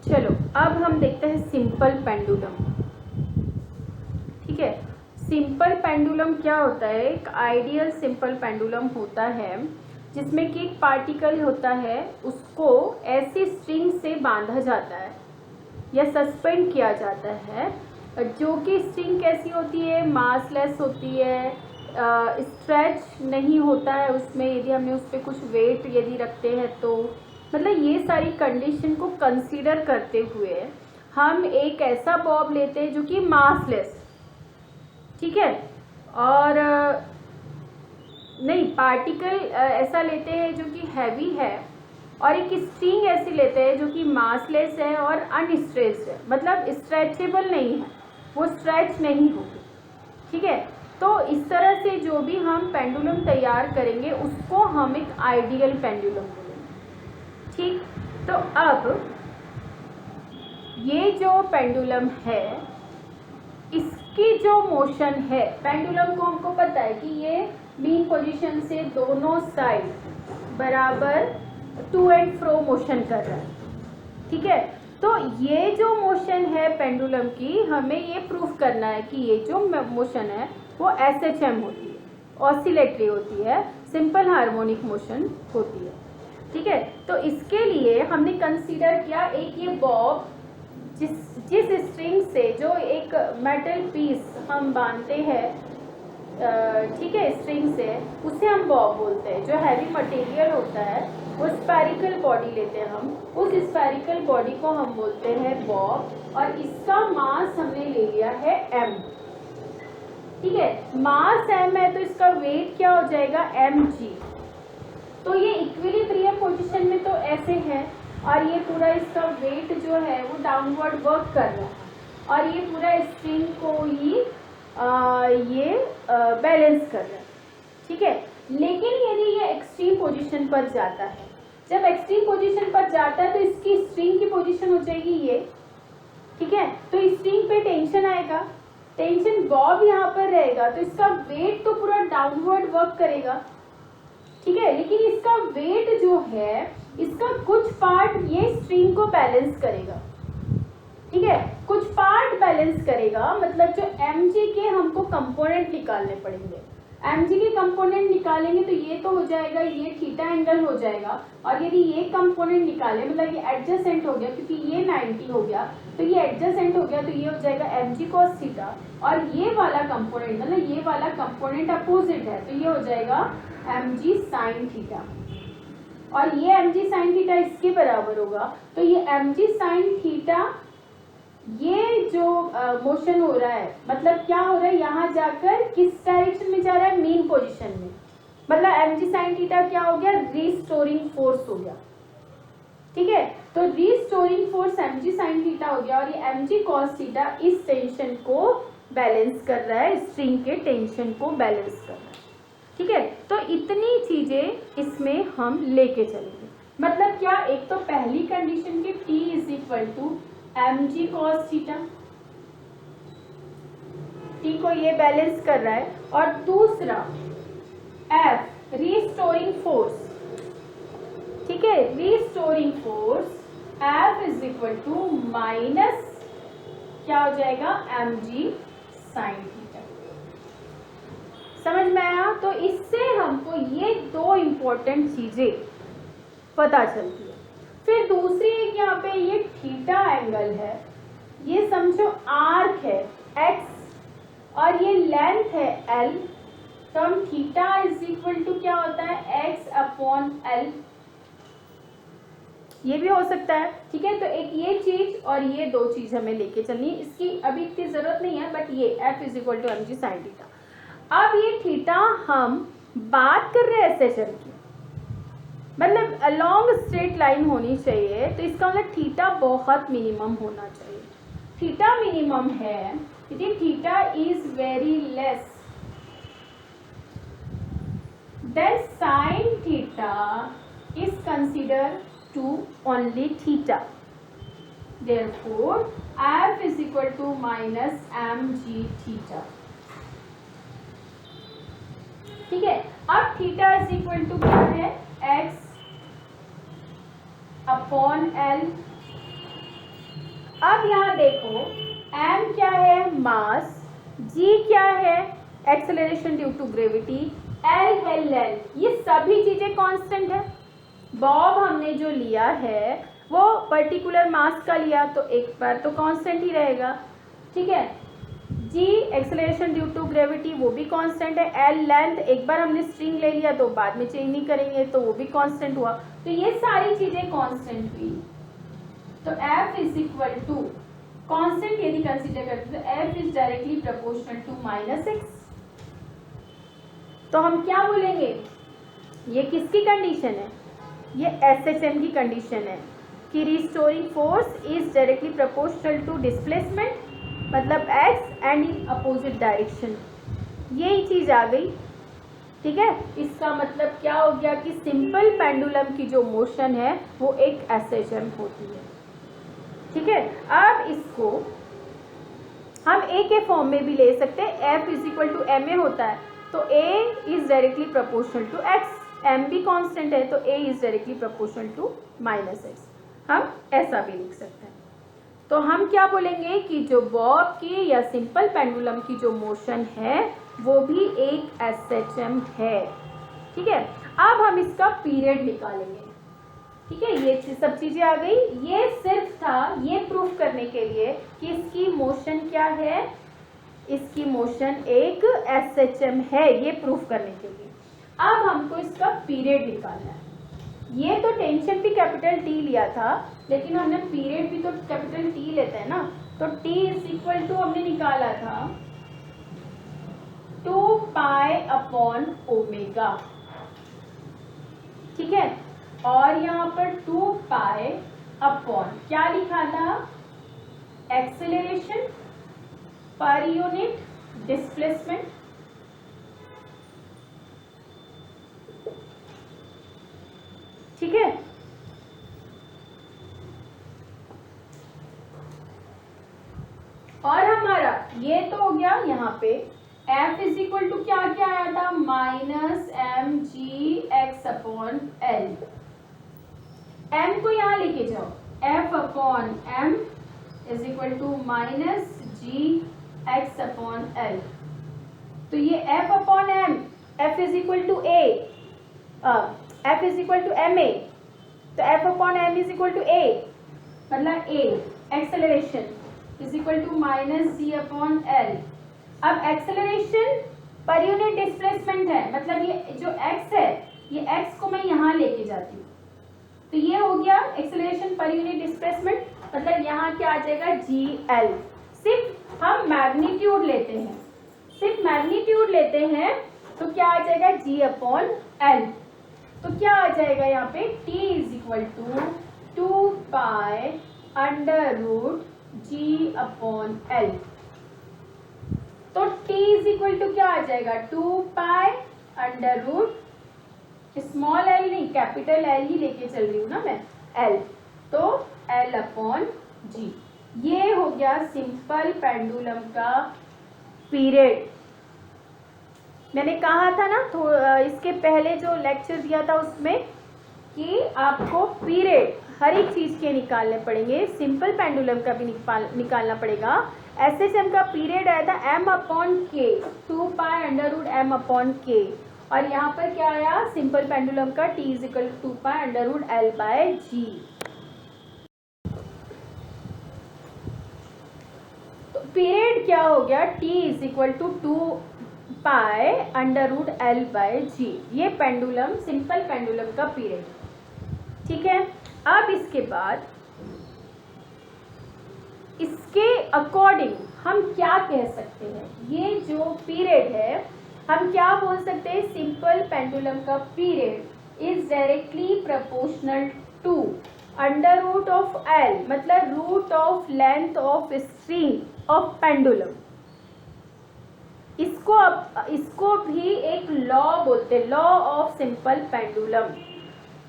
चलो अब हम देखते हैं सिंपल पेंडुलम। ठीक है, सिंपल पेंडुलम क्या होता है? एक आइडियल सिंपल पेंडुलम होता है जिसमें कि एक पार्टिकल होता है, उसको ऐसी स्ट्रिंग से बांधा जाता है या सस्पेंड किया जाता है, जो कि स्ट्रिंग कैसी होती है? मासलेस होती है, स्ट्रेच नहीं होता है उसमें, यदि हमने उस पर कुछ वेट यदि रखते हैं तो। मतलब ये सारी कंडीशन को कंसीडर करते हुए हम एक ऐसा बॉब लेते हैं जो कि मासलेस, ठीक है, और नहीं पार्टिकल ऐसा लेते हैं जो कि हैवी है, और एक स्ट्रिंग ऐसी लेते हैं जो कि मासलेस है और अनस्ट्रेच्ड है, मतलब स्ट्रेचेबल नहीं है, वो स्ट्रेच नहीं होगी। ठीक है, तो इस तरह से जो भी हम पेंडुलम तैयार करेंगे उसको हम एक आइडियल पेंडुलम बोलेंगे। ठीक, तो अब ये जो पेंडुलम है, इसकी जो मोशन है, पेंडुलम को हमको पता है कि ये मीन पोजीशन से दोनों साइड बराबर टू एंड फ्रो मोशन कर रहा है। ठीक है, तो ये जो मोशन है पेंडुलम की, हमें ये प्रूफ करना है कि ये जो मोशन है वो SHM होती है, ऑसिलेटरी होती है, सिंपल हार्मोनिक मोशन होती है। ठीक है, तो इसके लिए हमने कंसीडर किया एक ये बॉब, जिस स्ट्रिंग से जो एक मेटल पीस हम बांधते हैं, ठीक है, स्ट्रिंग से, उसे हम बॉब बोलते हैं। जो हैवी मटेरियल होता है वो स्फेरिकल बॉडी लेते हैं हम, उस स्फेरिकल बॉडी को हम बोलते हैं बॉब, और इसका मास हमने ले लिया है m। ठीक है, मास m है तो इसका वेट क्या हो जाएगा? mg। तो ये इक्विलिब्रियम पोजीशन में तो ऐसे है, और ये पूरा इसका वेट जो है वो डाउनवर्ड वर्क कर रहा है, और ये पूरा स्ट्रिंग को ही ये बैलेंस कर रहा है। ठीक है, लेकिन यदि ये एक्सट्रीम पोजीशन पर जाता है, जब एक्सट्रीम पोजीशन पर जाता है तो इसकी स्ट्रिंग की पोजीशन हो जाएगी ये। ठीक है, तो स्ट्रिंग पे टेंशन आएगा, टेंशन बॉब यहाँ पर रहेगा, तो इसका वेट तो पूरा डाउनवर्ड वर्क करेगा। ठीक है, लेकिन इसका वेट जो है, इसका कुछ पार्ट ये स्ट्रिंग को बैलेंस करेगा। ठीक है, कुछ पार्ट बैलेंस करेगा, मतलब जो mg के हमको कंपोनेंट निकालने पड़ेंगे। mg के कंपोनेंट निकालेंगे तो ये तो हो जाएगा, ये थीटा एंगल हो जाएगा, और यदि ये कंपोनेंट निकाले, मतलब ये एडजेसेंट हो गया क्योंकि ये 90 हो गया, तो ये एडजेसेंट हो गया, तो ये हो जाएगा mg cos थीटा, और ये वाला कंपोनेंट, मतलब ये वाला कंपोनेंट अपोजिट है, तो ये हो जाएगा mg sin थीटा, और ये mg sin थीटा इसके बराबर होगा। तो ये mg sin थीटा, ये जो मोशन हो रहा है, मतलब क्या हो रहा है, यहाँ जाकर किस डायरेक्शन में जा रहा है? मीन पोजीशन में, मतलब mg sin थीटा क्या हो गया? रीस्टोरिंग फोर्स हो गया। ठीक है, तो restoring force mg sin theta हो गया, और ये mg cos थीटा इस टेंशन को बैलेंस कर रहा है, स्ट्रिंग के टेंशन को बैलेंस कर रहा है। ठीक है, तो इतनी चीजें इसमें हम लेके चलेंगे। मतलब क्या? एक तो पहली कंडीशन की T is equal to mg cos theta, T को ये बैलेंस कर रहा है, और दूसरा F रीस्टोरिंग फोर्स। ठीक है, restoring force F is equal to minus क्या हो जाएगा? mg sin theta. समझ में आया? तो इससे हमको ये दो इंपॉर्टेंट चीजें पता चलती है। फिर दूसरी एक यहाँ पे ये थीटा एंगल है, ये समझो आर्क है x, और ये लेंथ है l, तो हम थीटा इज इक्वल टू क्या होता है? x अपॉन l, ये भी हो सकता है। ठीक है, तो एक ये चीज और ये दो चीज हमें लेके चलनी है, इसकी अभी इतनी जरूरत नहीं है, बट ये f is equal to mg sin theta. अब ये थीटा हम बात कर रहे हैं SHM की, मतलब अलॉन्ग स्ट्रेट लाइन होनी चाहिए, तो इसका मतलब थीटा बहुत मिनिमम होना चाहिए। थीटा मिनिमम है यदि theta is very less then sine theta is consider to only theta, therefore f is equal to minus mg theta. ठीक है, अब थीटा इज इक्वल टू क्या है? x अपॉन l, अब यहाँ देखो m क्या है, मास, g क्या है, acceleration due to gravity, l है लेंथ, ये सभी चीजें कांस्टेंट है। बॉब हमने जो लिया है वो पर्टिकुलर मास का लिया तो एक बार तो कांस्टेंट ही रहेगा, ठीक है। g acceleration due to gravity वो भी कांस्टेंट है, l लेंथ एक बार हमने स्ट्रिंग ले लिया तो बाद में चेंज नहीं करेंगे तो वो भी कांस्टेंट हुआ, तो ये सारी चीजें कांस्टेंट हुई। तो f is equal to constant यदि कंसीडर करते तो f is directly proportional to -x। तो हम क्या बोलेंगे, ये किसकी कंडीशन है, ये SHM की कंडीशन है कि restoring force is directly proportional to displacement, मतलब x and in opposite direction, यही चीज आ गई, ठीक है। इसका मतलब क्या हो गया कि सिंपल पेंडुलम की जो मोशन है वो एक SHM होती है, ठीक है। अब इसको हम a के फॉर्म में भी ले सकते हैं, f is equal to ma होता है तो a is directly proportional to x, m भी कांस्टेंट है तो a is directly proportional to -x, हम ऐसा भी लिख सकते हैं। तो हम क्या बोलेंगे कि जो बॉब की या सिंपल पेंडुलम की जो मोशन है वो भी एक SHM है, ठीक है। अब हम इसका पीरियड निकालेंगे, ठीक है। ये सब चीजें आ गई, ये सिर्फ था ये प्रूफ करने के लिए कि इसकी मोशन क्या है, इसकी मोशन एक SHM है, ये प्रूफ करने के लिए। अब हमको इसका पीरियड निकालना है। ये तो टेंशन भी कैपिटल T लिया था, लेकिन हमने पीरियड भी तो कैपिटल T लेते हैं ना, तो T इज इक्वल टू हमने निकाला था 2 पाई अपॉन ओमेगा, ठीक है। और यहाँ पर 2 पाई अपॉन क्या लिखा था, एक्सेलरेशन पर यूनिट डिस्प्लेसमेंट, ठीक है। और हमारा ये तो हो गया, यहाँ पे f इज इक्वल टू क्या क्या आया था, -mgx अपॉन l, m को यहाँ लेके जाओ, f upon m is equal to -gx upon l, तो ये f upon m, f is equal to a, f is equal to ma, तो f upon m is equal to a, मतलब a acceleration is equal to -g upon l। अब acceleration पर unit displacement है, मतलब ये जो x है ये x को मैं यहाँ लेके जाती हूँ, तो ये हो गया एक्सेलरेशन पर यूनिट डिस्प्लेसमेंट, मतलब यहाँ क्या आ जाएगा gl। सिर्फ हम मैग्नीट्यूड लेते हैं, सिर्फ मैग्नीट्यूड लेते हैं तो क्या आ जाएगा g अपॉन l, तो क्या आ जाएगा यहाँ पे t is equal to 2 pi under root g upon l, तो t इज इक्वल टू क्या आ जाएगा 2 pi under root, small l नहीं कैपिटल L ही लेके चल रही हूँ ना मैं, l, तो l अपॉन g। ये हो गया सिंपल पेंडुलम का पीरियड। मैंने कहा था ना इसके पहले जो लेक्चर दिया था उसमें कि आपको पीरियड हर एक चीज के निकालने पड़ेंगे, सिंपल पेंडुलम का भी निकालना पड़ेगा। SHM का पीरियड आया था m upon k, 2 pi under root m upon k, और यहाँ पर क्या आया सिंपल पेंडुलम का t is equal to 2 pi under root l by g। तो पीरियड क्या हो गया, t is equal to 2 pi under root l by g, ये पेंडुलम सिंपल पेंडुलम का पीरियड, ठीक है। अब इसके बाद इसके अकॉर्डिंग हम क्या कह सकते हैं, ये जो पीरियड है हम क्या बोल सकते हैं, सिंपल पेंडुलम का period is directly proportional to under root of l, मतलब root of length of string of pendulum. इसको भी एक लॉ बोलते हैं, लॉ ऑफ सिंपल पेंडुलम,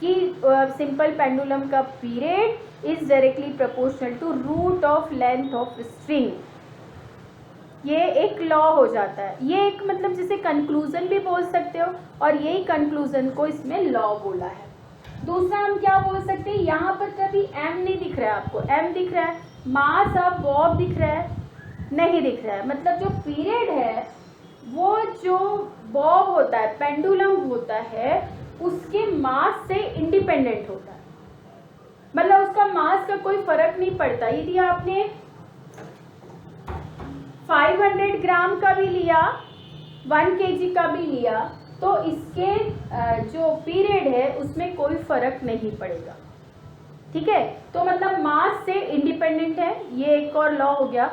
कि सिंपल पेंडुलम का period is directly proportional to root of length of string. ये एक लॉ हो जाता है, ये एक मतलब जिसे कंक्लूजन भी बोल सकते हो, और यही कंक्लूजन को इसमें लॉ बोला है। दूसरा हम क्या बोल सकते हैं, यहाँ पर कभी m नहीं दिख रहा है आपको, m दिख रहा है मास अब बॉब दिख रहा है, नहीं दिख रहा है, मतलब जो पीरियड है वो जो बॉब होता है, पेंडुलम होता है, उसके मास से इंडिपेंडेंट होता है, मतलब उसका मास का कोई फर्क नहीं पड़ता। यदि आपने 500 ग्राम का भी लिया, 1 kg का भी लिया, तो इसके जो पीरियड है उसमें कोई फर्क नहीं पड़ेगा, ठीक है। तो मतलब मास से इंडिपेंडेंट है, ये एक और लॉ हो गया।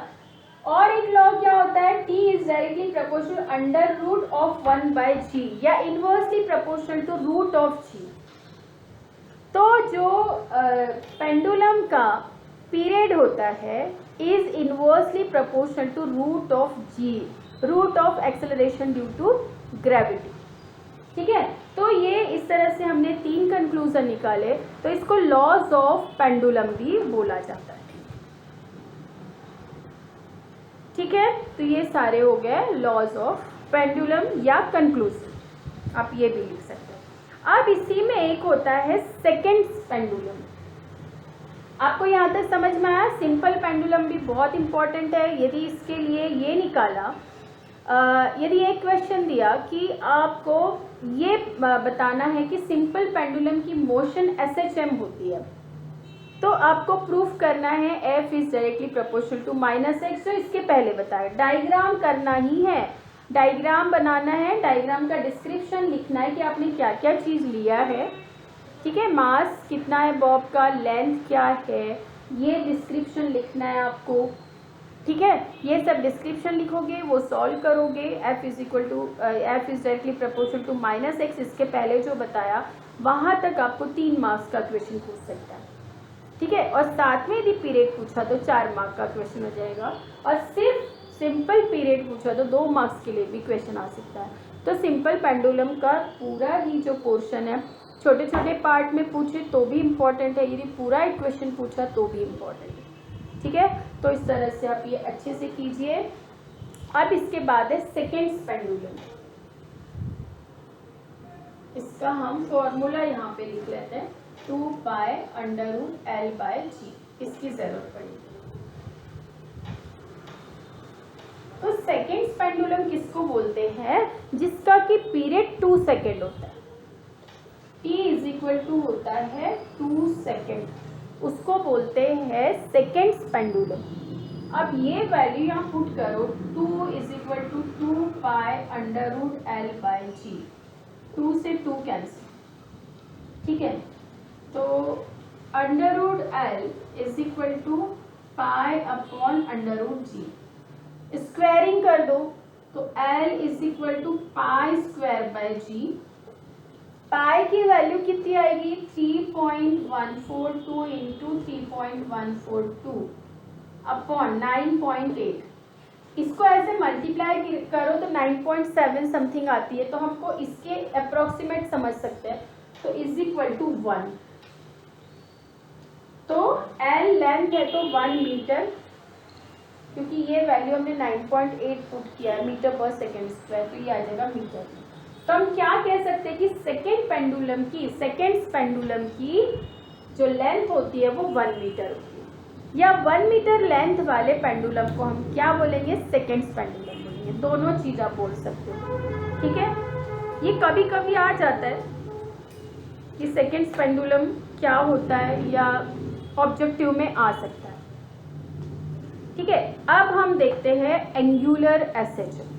और एक लॉ क्या होता है, T is directly proportional under root of 1/g या inversely proportional to root of g। तो जो पेंडुलम का पीरियड होता है is inversely proportional to root of g, root of acceleration due to gravity, ठीक है। तो ये इस तरह से हमने 3 कंक्लूजन निकाले, तो इसको लॉज ऑफ पेंडुलम भी बोला जाता है, ठीक है। तो ये सारे हो गए लॉज ऑफ पेंडुलम या कंक्लूजन, आप ये भी लिख सकते हैं। अब इसी में एक होता है सेकेंड पेंडुलम। आपको यहाँ तक समझ में आया? सिंपल पेंडुलम भी बहुत इंपॉर्टेंट है। यदि इसके लिए ये निकाला, यदि एक क्वेश्चन दिया कि आपको ये बताना है कि सिंपल पेंडुलम की मोशन SHM होती है, तो आपको प्रूफ करना है F is directly proportional to -x, जो इसके पहले बताया। डायग्राम करना ही है, डायग्राम बनाना है, डायग्राम का डिस्क्रिप्शन लिखना है कि आपने क्या क्या चीज़ लिया है, ठीक है। मास कितना है बॉब का, लेंथ क्या है, ये डिस्क्रिप्शन लिखना है आपको, ठीक है। ये सब डिस्क्रिप्शन लिखोगे, वो सॉल्व करोगे। F is directly proportional to -x, इसके पहले जो बताया वहाँ तक आपको 3 मार्क्स का क्वेश्चन पूछ सकता है, ठीक है। और साथ में यदि पीरियड पूछा तो 4 मार्क्स का क्वेश्चन हो जाएगा, और सिर्फ सिंपल पीरियड पूछा तो 2 मार्क्स के लिए भी क्वेश्चन आ सकता है। तो सिंपल पेंडुलम का पूरा ही जो पोर्शन है, छोटे छोटे पार्ट में पूछे तो भी इम्पॉर्टेंट है, यदि पूरा एक क्वेश्चन पूछा तो भी इम्पॉर्टेंट है, ठीक है। तो इस तरह से आप ये अच्छे से कीजिए। अब इसके बाद है सेकेंड पेंडुलम। इसका हम फॉर्मूला यहाँ पे लिख लेते हैं, 2π√L/g, इसकी जरूरत पड़ेगी। तो सेकेंड पेंडुलम किसको बोलते हैं, जिसका कि पीरियड 2 सेकेंड होता है। T इज इक्वल टू होता है 2 सेकेंड, उसको बोलते हैं सेकेंड पेंडुलम। अब ये वैल्यू यहाँ पुट करो, 2 इज इक्वल टू 2π√L/g, 2 से 2 कैंसिल, ठीक है। तो √L is equal to π/√g, squaring कर दो तो L is equal to π²/g। Pi की वैल्यू कितनी आएगी, 3.142 इंटू 3.142 अपॉन 9.8। इसको ऐसे मल्टीप्लाई करो तो 9.7 समथिंग आती है, तो हमको इसके अप्रोक्सीमेट समझ सकते हैं, तो इज इक्वल टू 1। तो L लेंथ है तो 1 मीटर, क्योंकि ये वैल्यू हमने 9.8 पुट किया है मीटर पर सेकेंड स्क्वायर, तो ये आ जाएगा मीटर में। तो हम क्या कह सकते हैं कि सेकेंड पेंडुलम की जो लेंथ होती है वो 1 मीटर होती है, या 1 मीटर लेंथ वाले पेंडुलम को हम क्या बोलेंगे, सेकेंड पेंडुलम बोलेंगे। दोनों चीज आप बोल सकते हो, ठीक है। ये कभी कभी आ जाता है कि सेकेंड पेंडुलम क्या होता है, या ऑब्जेक्टिव में आ सकता है, ठीक है। अब हम देखते हैं एंगुलर SHM।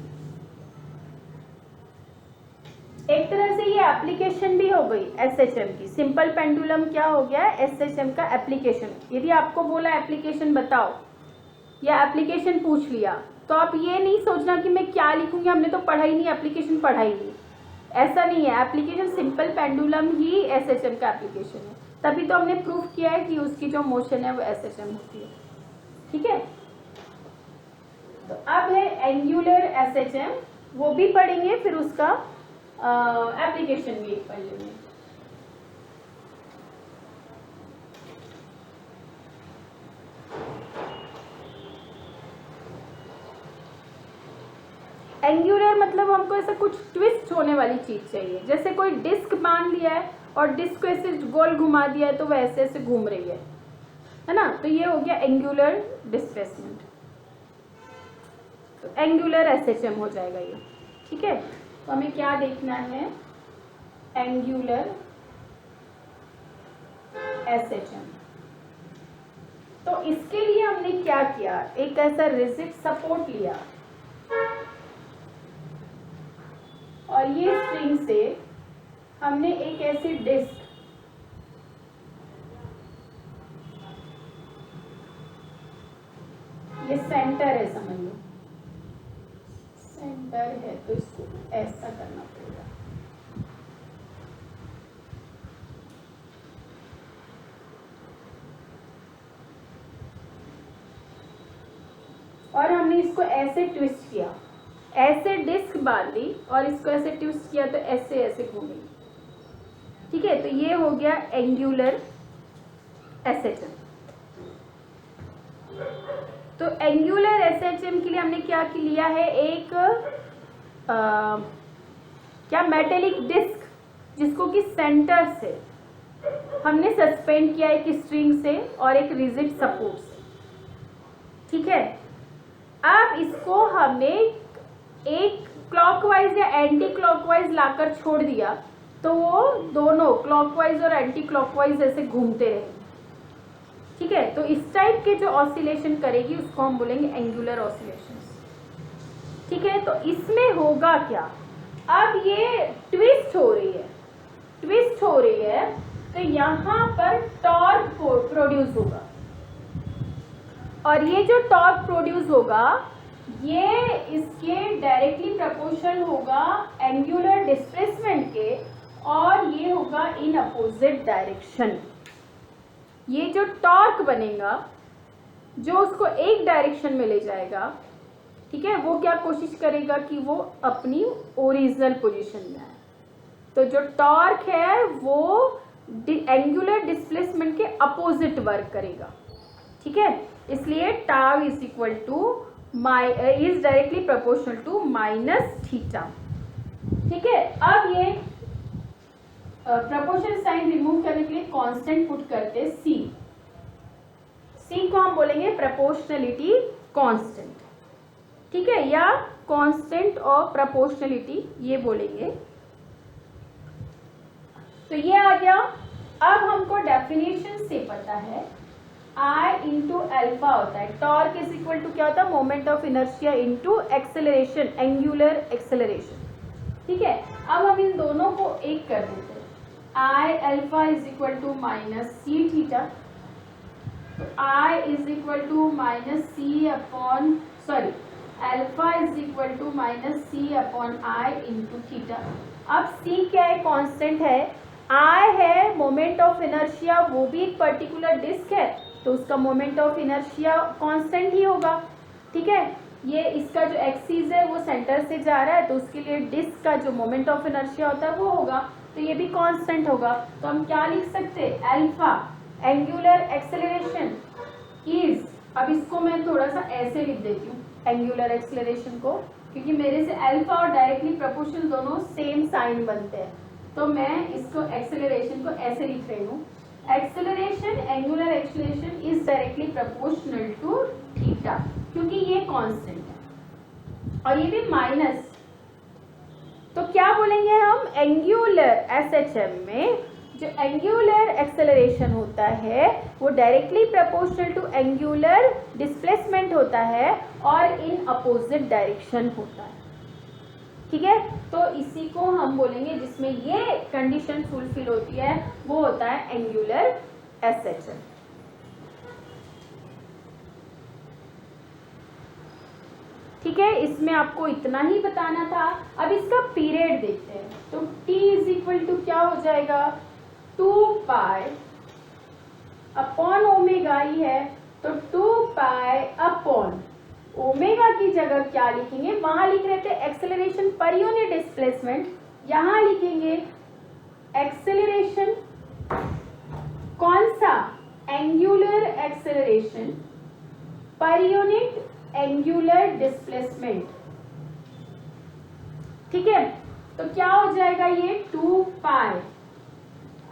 एक तरह से ये एप्लीकेशन भी हो गई SHM की। सिंपल पेंडुलम क्या हो गया, SHM का एप्लीकेशन। यदि आपको बोला एप्लीकेशन बताओ, या एप्लीकेशन पूछ लिया, तो आप ये नहीं सोचना कि मैं क्या लिखूंगी, हमने तो पढ़ा ही नहीं, एप्लीकेशन पढ़ा ही नहीं, ऐसा नहीं है। एप्लीकेशन सिंपल पेंडुलम ही SHM का एप्लीकेशन है, तभी तो हमने प्रूफ किया है कि उसकी जो मोशन है वो SHM होती है, ठीक है। तो अब है एंगुलर SHM, वो भी पढ़ेंगे, फिर उसका एप्लीकेशन भी एक पढ़ लेंगे। एंगुलर मतलब हमको ऐसा कुछ ट्विस्ट होने वाली चीज चाहिए, जैसे कोई डिस्क मान लिया है और डिस्क को ऐसे गोल घुमा दिया है तो वह ऐसे ऐसे घूम रही है, है ना। तो ये हो गया एंगुलर डिस्प्लेसमेंट, तो एंगुलर एसएचएम हो जाएगा ये। ठीक है, तो हमें क्या देखना है, एंगुलर एसएचएम। तो इसके लिए हमने क्या किया, एक ऐसा रिजिड सपोर्ट लिया और ये स्ट्रिंग से हमने एक ऐसी डिस्क, ये सेंटर है समझ लो, सेंटर है, तो इसको ऐसा करना पड़ेगा। और हमने इसको ऐसे ट्विस्ट किया, ऐसे डिस्क बांधी और इसको ऐसे ट्विस्ट किया तो ऐसे ऐसे घूमेगी। ठीक है, तो ये हो गया एंगुलर एसएचएम। तो एंगुलर एसएचएम के लिए हमने क्या लिया है, एक क्या मेटेलिक डिस्क, जिसको कि सेंटर से हमने सस्पेंड किया एक स्ट्रिंग से और एक रिजिड सपोर्ट से। ठीक है, अब इसको हमने एक क्लॉकवाइज या एंटी क्लॉकवाइज लाकर छोड़ दिया, तो वो दोनों क्लॉकवाइज और एंटी क्लॉकवाइज ऐसे घूमते रहेंगे। ठीक है, तो इस टाइप के जो ऑसिलेशन करेगी उसको हम बोलेंगे एंगुलर ऑसिलेशंस। ठीक है, तो इसमें होगा क्या, अब ये ट्विस्ट हो रही है, ट्विस्ट हो रही है, तो यहाँ पर टॉर्क प्रोड्यूस होगा और ये जो टॉर्क प्रोड्यूस होगा ये इसके डायरेक्टली प्रोपोर्शनल होगा एंगुलर डिस्प्लेसमेंट के, और ये होगा इन अपोजिट डायरेक्शन। ये जो टॉर्क बनेगा जो उसको एक डायरेक्शन में ले जाएगा, ठीक है, वो क्या कोशिश करेगा कि वो अपनी ओरिजिनल पोजीशन में आए। तो जो टॉर्क है वो एंगुलर डिस्प्लेसमेंट के अपोजिट वर्क करेगा। ठीक है, इसलिए tau is equal to is directly proportional to minus theta. ठीक है, अब ये प्रोपोर्शनल साइन रिमूव करने के लिए कांस्टेंट पुट करते हैं सी। सी को हम बोलेंगे प्रोपोर्शनलिटी कांस्टेंट। ठीक है, या कांस्टेंट ऑफ प्रोपोर्शनलिटी ये बोलेंगे। तो ये आ गया। अब हमको डेफिनेशन से पता है I इंटू एल्फा होता है, टॉर्क इज इक्वल टू क्या होता है, moment of inertia into acceleration, angular acceleration. ठीक है, अब हम इन दोनों को एक कर देते हैं, I alpha is equal to minus C theta, तो I is equal to minus C upon sorry alpha is equal to minus C upon I into theta. अब C क्या है, कांस्टेंट है, I है मोमेंट ऑफ इनर्शिया, वो भी एक particular disc है तो उसका मोमेंट ऑफ इनर्शिया कांस्टेंट ही होगा। ठीक है, ये इसका जो एक्सिस है वो सेंटर से जा रहा है तो उसके लिए डिस्क का जो मोमेंट ऑफ इनर्शिया होता है वो होगा, तो ये भी कांस्टेंट होगा। तो हम क्या लिख सकते हैं, अल्फा एंगुलर एक्सेलरेशन इज, अब इसको मैं थोड़ा सा ऐसे लिख देती हूँ एंगुलर एक्सेलरेशन को, क्योंकि मेरे से अल्फा और डायरेक्टली प्रोपोर्शनल दोनों सेम साइन बनते हैं, तो मैं इसको एक्सेलरेशन को ऐसे लिख रही हूँ, acceleration angular acceleration is directly proportional to theta, क्योंकि ये कांस्टेंट है और ये भी माइनस। तो क्या बोलेंगे हम, एंगुलर एसएचएम में जो एंगुलर एक्सेलरेशन होता है वो directly proportional to angular displacement होता है और इन अपोजिट डायरेक्शन होता है। ठीक है, तो इसी को हम बोलेंगे, जिसमें ये कंडीशन फुलफिल होती है वो होता है एंगुलर एसएचएम। ठीक है, इसमें आपको इतना ही बताना था। अब इसका पीरियड देखते हैं, तो t इज इक्वल टू क्या हो जाएगा, 2 पाई अपॉन ओमेगा ही है, तो 2 पाई अपॉन ओमेगा की जगह क्या लिखेंगे, वहां लिख रहे थे एक्सेलरेशन पर यूनिट डिस्प्लेसमेंट, यहां लिखेंगे एक्सेलरेशन कौन सा, एंगुलर एक्सेलरेशन पर यूनिट एंगुलर डिस्प्लेसमेंट। ठीक है, तो क्या हो जाएगा, ये 2 पाई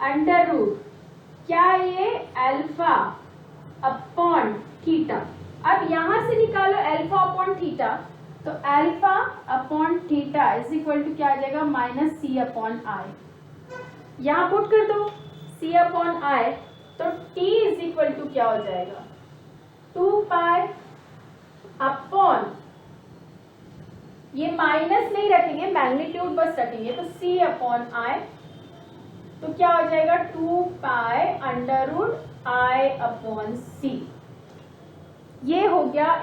अंडर रूट क्या, ये अल्फा थीटा, तो alpha upon theta is equal to क्या आ जाएगा, माइनस सी अपॉन आई। यहाँ पुट कर दो c अपॉन आई, तो t इज इक्वल टू क्या हो जाएगा, 2 पाई अपॉन, ये माइनस नहीं रखेंगे, मैग्नीट्यूड बस रखेंगे, तो c अपॉन आई, तो क्या हो जाएगा 2 pi under root I upon C. ये हो गया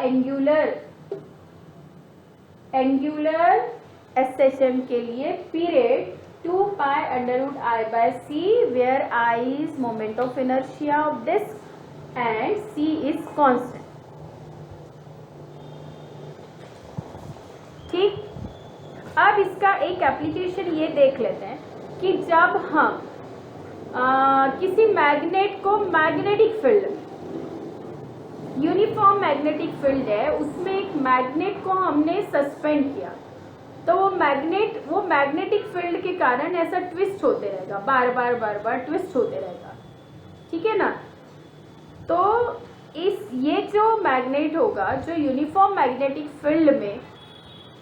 एंगुलर एसेशन के लिए period 2 pi under root I by C, where I is moment of inertia of disc and C is constant. ठीक, अब इसका एक एप्लीकेशन ये देख लेते हैं कि जब हम किसी मैग्नेट को magnetic field, uniform magnetic field है, उसमें एक मैग्नेट को हमने सस्पेंड किया, तो वो मैग्नेटिक फील्ड के कारण ऐसा ट्विस्ट होते रहेगा, बार बार ट्विस्ट होते रहेगा, ठीक है ना। तो ये जो मैग्नेट होगा, जो यूनिफॉर्म मैग्नेटिक फील्ड में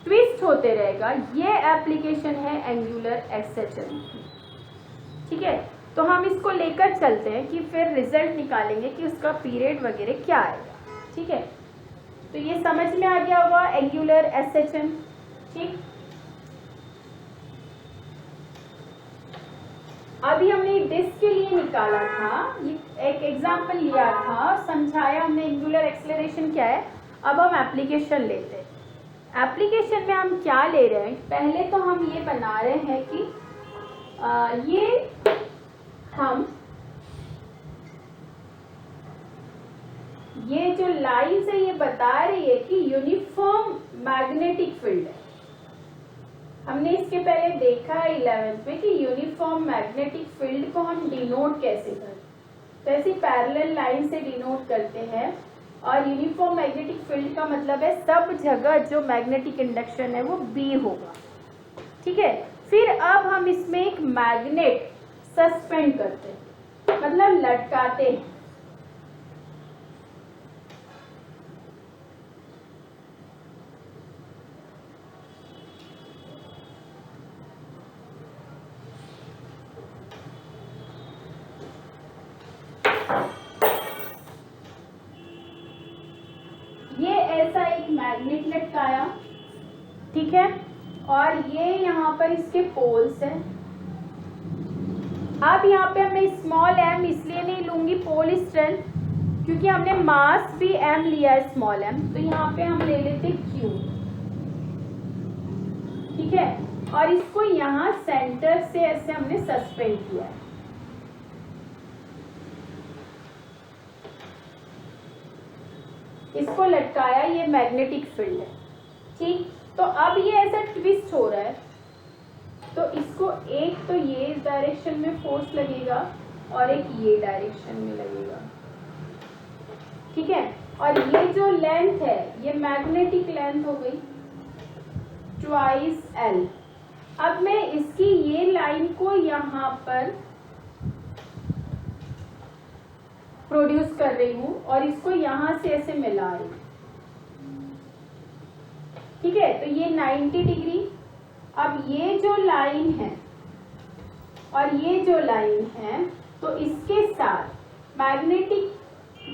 ट्विस्ट होते रहेगा, ये एप्लीकेशन है एंगुलर एक्सेशन की, ठीक है। तो हम इसको लेकर चलते हैं कि फिर रिजल्ट निकालेंगे कि उसका पीरियड वगैरह क्या आएगा, ठीक है। तो ये समझ में आ गया होगा एंगुलर एक्सेशन, ठीक। अभी हमने डिस्क के लिए निकाला था, ये एक एग्जाम्पल लिया था, समझाया हमने एंगुलर एक्सेलरेशन क्या है। अब हम एप्लीकेशन लेते हैं। एप्लीकेशन में हम क्या ले रहे हैं, पहले तो हम ये बना रहे हैं कि ये हम ये जो लाइंस है ये बता रही है कि यूनिफॉर्म मैग्नेटिक फील्ड है। हमने इसके पहले देखा है 11th में कि यूनिफॉर्म मैग्नेटिक फील्ड को हम डिनोट कैसे करते, तो ऐसी पैरेलल लाइन से डिनोट करते हैं। और यूनिफॉर्म मैग्नेटिक फील्ड का मतलब है सब जगह जो मैग्नेटिक इंडक्शन है वो B होगा, ठीक है। फिर अब हम इसमें एक मैग्नेट सस्पेंड करते हैं, मतलब लटकाते हैं। ये ऐसा एक मैग्नेट लटकाया, ठीक है। और ये यहाँ पर इसके पोल्स हैं। अब यहाँ पे हमने स्मॉल m इसलिए नहीं लूंगी पोल स्ट्रेंथ, क्योंकि हमने मास भी m लिया है स्मॉल m, तो यहाँ पे हम ले लेते q, ठीक है। और इसको यहाँ सेंटर से ऐसे हमने सस्पेंड किया है, इसको लटकाया, ये मैग्नेटिक फील्ड है, ठीक। तो अब ये ऐसा ट्विस्ट हो रहा है, तो इसको एक तो ये इस डायरेक्शन में फोर्स लगेगा और एक ये डायरेक्शन में लगेगा, ठीक है। और ये जो लेंथ है ये मैग्नेटिक लेंथ हो गई ट्वाइस L। अब मैं इसकी ये लाइन को यहाँ पर प्रोड्यूस कर रही हूँ और इसको यहाँ से ऐसे मिला रही हूँ, ठीक है। तो ये 90 डिग्री। अब ये जो लाइन है और ये जो लाइन है, तो इसके साथ मैग्नेटिक,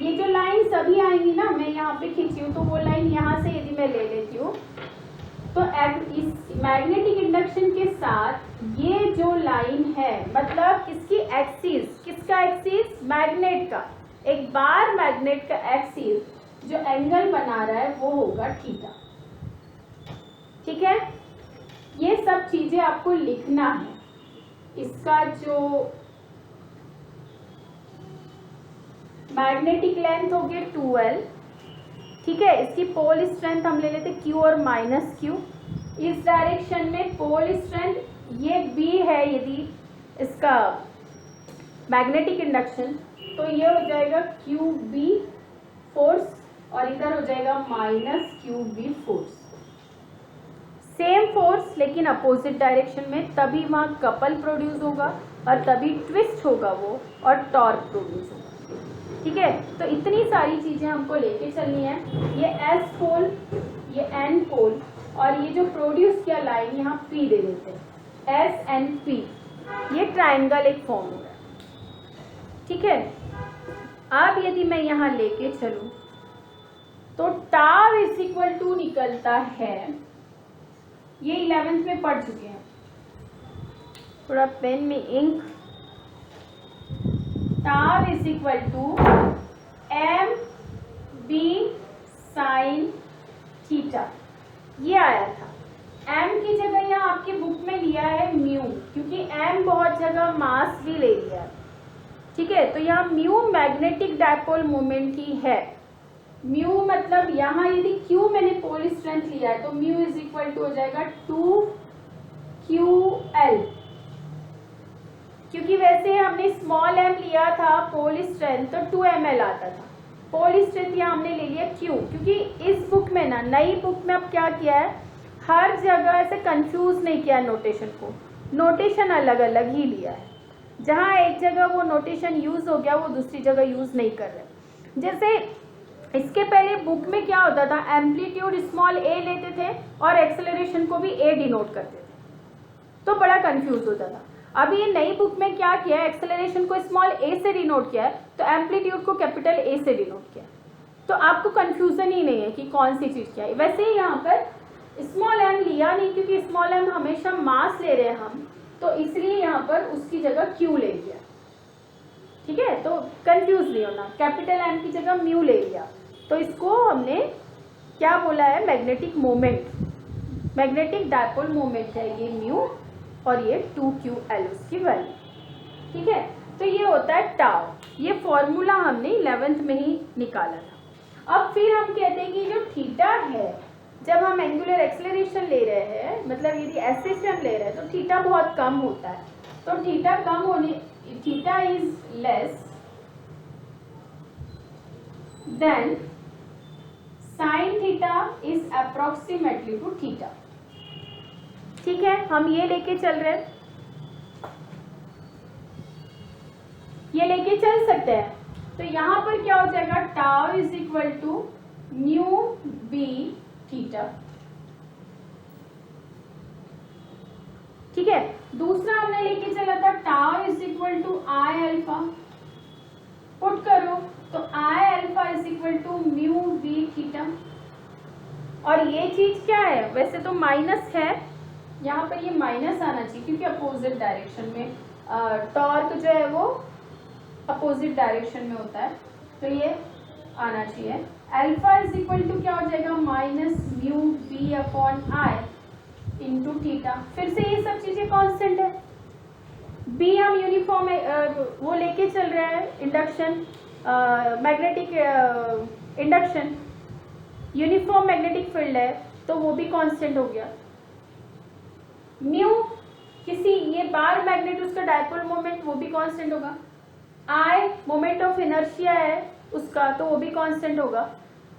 ये जो लाइन सभी आएंगी ना, मैं यहाँ पे खींची हूँ, तो वो लाइन यहाँ से यदि मैं ले लेती हूँ, तो इस मैग्नेटिक इंडक्शन के साथ ये जो लाइन है, मतलब इसकी एक्सिस, किसका एक्सिस, मैग्नेट का, एक बार मैग्नेट का एक्सिस जो एंगल बना रहा है वो होगा थीटा, ठीक है। ये सब चीजें आपको लिखना है। इसका जो मैग्नेटिक लेंथ हो गया 2L, ठीक है। इसकी पोल स्ट्रेंथ हम ले लेते Q और माइनस Q। इस डायरेक्शन में पोल स्ट्रेंथ ये B है, यदि इसका मैग्नेटिक इंडक्शन, तो ये हो जाएगा QB फोर्स और इधर हो जाएगा minus QB force. Same force लेकिन अपोजिट डायरेक्शन में, तभी वहाँ कपल प्रोड्यूस होगा और तभी ट्विस्ट होगा वो और टॉर्क प्रोड्यूस होगा, ठीक है। तो इतनी सारी चीज़ें हमको लेके चलनी है। ये S पोल, ये N पोल, और ये जो प्रोड्यूस किया लाइन यहाँ P दे देते हैं, SNP। ये ट्राइंगल एक फॉर्म हो रहा है, ठीक है। अब यदि मैं यहाँ लेके चलूँ तो टाउ इज इक्वल टू निकलता है, ये 11th में पढ़ चुके हैं, थोड़ा पेन में ink, tau is equal to m b sine theta, ये आया था। m की जगह यहाँ आपकी बुक में लिया है म्यू, क्योंकि m बहुत जगह मास भी ले लिया है, ठीक है। तो यहाँ म्यू मैग्नेटिक डायपोल मोमेंट ही है। म्यू मतलब यहाँ यदि q मैंने पोल स्ट्रेंथ लिया है तो म्यू इज इक्वल टू हो जाएगा 2ql, क्योंकि वैसे हमने स्मॉल m लिया था पोल स्ट्रेंथ तो 2ml आता था। पोल स्ट्रेंथ यहाँ हमने ले लिया q, क्योंकि इस बुक में ना, नई बुक में अब क्या किया है, हर जगह ऐसे कंफ्यूज नहीं किया नोटेशन को, नोटेशन अलग अलग ही लिया है। जहाँ एक जगह वो नोटेशन यूज हो गया वो दूसरी जगह यूज नहीं कर रहे। जैसे इसके पहले बुक में क्या होता था, एम्पलीट्यूड स्मॉल a लेते थे और एक्सेलरेशन को भी a डिनोट करते थे, तो बड़ा कंफ्यूज होता था। अभी ये नई बुक में क्या किया है, एक्सेलरेशन को स्मॉल a से डिनोट किया है, तो एम्पलीट्यूड को कैपिटल A से डिनोट किया है, तो आपको कंफ्यूजन ही नहीं है कि कौन सी चीज़ क्या है। वैसे ही यहाँ पर स्मॉल m लिया नहीं, क्योंकि स्मॉल m हमेशा मास ले रहे हैं हम, तो इसलिए यहाँ पर उसकी जगह q ले लिया, ठीक है। तो कंफ्यूज नहीं होना, कैपिटल M की जगह म्यू ले लिया, तो इसको हमने क्या बोला है, magnetic moment, magnetic dipole moment है ये म्यू, और ये 2ql उसकी वैल्यू, ठीक है। तो ये होता है टाउ, ये फॉर्मूला हमने 11th में ही निकाला था। अब फिर हम कहते हैं कि जो थीटा है, जब हम एंगुलर एक्सेलरेशन ले रहे हैं, मतलब यदि एसेशन ले रहे हैं, तो थीटा बहुत कम होता है, तो थीटा कम होने, theta is less then sine theta is approximately two theta, ठीक है। हम ये लेके चल रहे हैं, ये लेके चल सकते हैं, तो यहाँ पर क्या हो जाएगा, tau is equal to mu b theta, ठीक है। दूसरा हमने लेके चला था tau is equal to I alpha, put करो तो I alpha is equal to mu b theta, और ये चीज क्या है, वैसे तो माइनस है, यहाँ पर ये माइनस आना चाहिए क्योंकि अपोजिट डायरेक्शन में टॉर्क जो है वो अपोजिट डायरेक्शन में होता है, तो ये आना चाहिए। अल्फा इज इक्वल टू क्या हो जाएगा, minus mu b upon I into theta, फिर से ये सब चीजें कांस्टेंट है। बी हम यूनिफॉर्म वो लेके चल रहे हैं, induction, magnetic induction, uniform magnetic field है, तो वो भी कांस्टेंट हो गया। म्यू किसी ये बार मैग्नेट, उसका डायपोल मोमेंट, वो भी कांस्टेंट होगा। आई मोमेंट ऑफ इनर्शिया है उसका, तो वो भी कांस्टेंट होगा,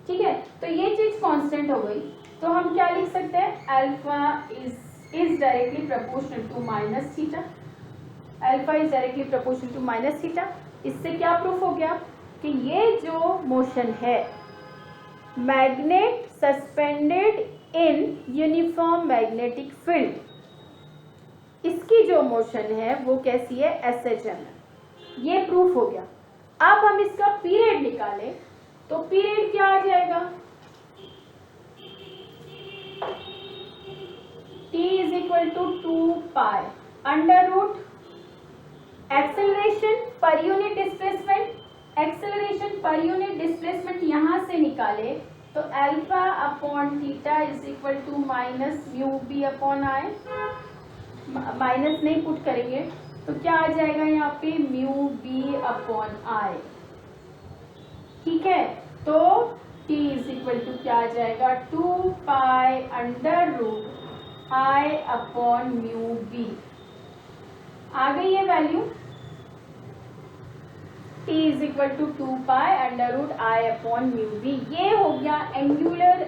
ठीक है। तो ये चीज कांस्टेंट हो गई, तो हम क्या लिख सकते हैं, alpha is directly proportional to minus theta, alpha is directly proportional to minus theta. इससे क्या प्रूफ हो गया कि ये जो मोशन है, magnet suspended in uniform magnetic field, इसकी जो मोशन है वो कैसी है, SHM है, ये प्रूफ हो गया। अब हम इसका पीरियड निकालें तो पीरियड क्या आ जाएगा, T is equal to 2 pi under root acceleration पर यूनिट डिस्प्लेसमेंट, एक्सेलरेशन पर यूनिट डिस्प्लेसमेंट यहां से निकाले तो alpha upon theta is equal to minus mu b upon I, minus नहीं पुट करेंगे तो क्या आ जाएगा यहाँ पे, म्यू बी अपॉन आई, ठीक है। तो T इज इक्वल टू क्या आ जाएगा, 2 pi under root I upon mu B, आ गई ये value, T is equal to 2 pi under root I upon mu B. ये हो गया एंगुलर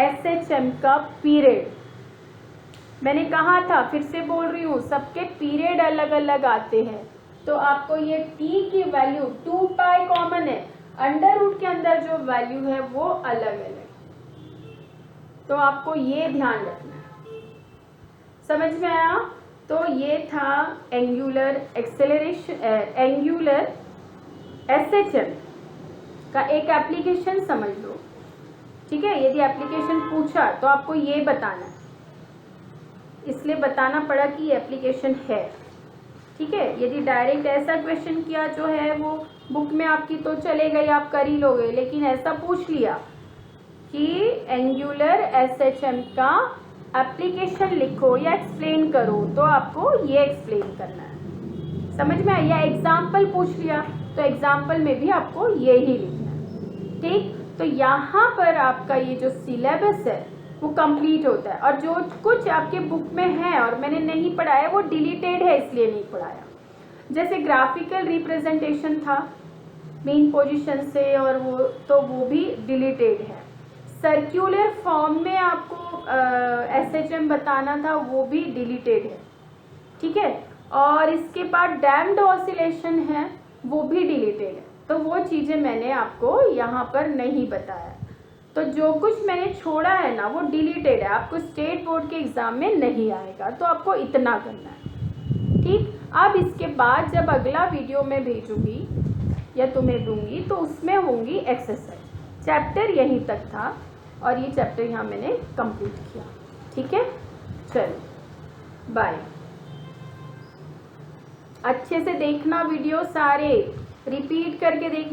SHM का पीरियड। मैंने कहा था, फिर से बोल रही हूँ, सबके पीरियड अलग अलग आते हैं, तो आपको ये T की वैल्यू 2 पाई कॉमन है, अंडर रूट के अंदर जो वैल्यू है वो अलग अलग, तो आपको ये ध्यान रखना है। समझ में आया? तो ये था एंगुलर एक्सेलरेशन, एंगुलर एसएचएम का एक एप्लीकेशन समझ लो। ठीक है, यदि एप्लीकेशन पूछा तो आपको ये बताना है, इसलिए बताना पड़ा कि ये एप्लीकेशन है। ठीक है, यदि डायरेक्ट ऐसा क्वेश्चन किया जो है वो बुक में आपकी तो चलेगा ही, आप कर ही लोगे, लेकिन ऐसा पूछ लिया कि एंगुलर एसएचएम का एप्लीकेशन लिखो या एक्सप्लेन करो, तो आपको ये एक्सप्लेन करना है। समझ में आया? एग्जाम्पल पूछ लिया तो एग्जाम्पल में भी आपको ये ही लिखना है। ठीक, तो यहाँ पर आपका ये जो सिलेबस है वो कंप्लीट होता है, और जो कुछ आपके बुक में है और मैंने नहीं पढ़ाया वो डिलीटेड है, इसलिए नहीं पढ़ाया। जैसे ग्राफिकल रिप्रेजेंटेशन था मेन पोजीशन से, और वो भी डिलीटेड है। सर्कुलर फॉर्म में आपको एसएचएम बताना था, वो भी डिलीटेड है। ठीक है, और इसके बाद डैम्ड ऑसिलेशन है, वो भी डिलीटेड है। तो वो चीज़ें मैंने आपको यहाँ पर नहीं बताया। तो जो कुछ मैंने छोड़ा है ना वो डिलीटेड है, आपको स्टेट बोर्ड के एग्ज़ाम में नहीं आएगा, तो आपको इतना करना है। ठीक, अब इसके बाद जब अगला वीडियो मैं भेजूँगी या तुम्हें दूंगी तो उसमें होंगी एक्सरसाइज। चैप्टर यहीं तक था और ये चैप्टर यहाँ मैंने कंप्लीट किया। ठीक है, चलो बाय। अच्छे से देखना वीडियो, सारे रिपीट करके देखना।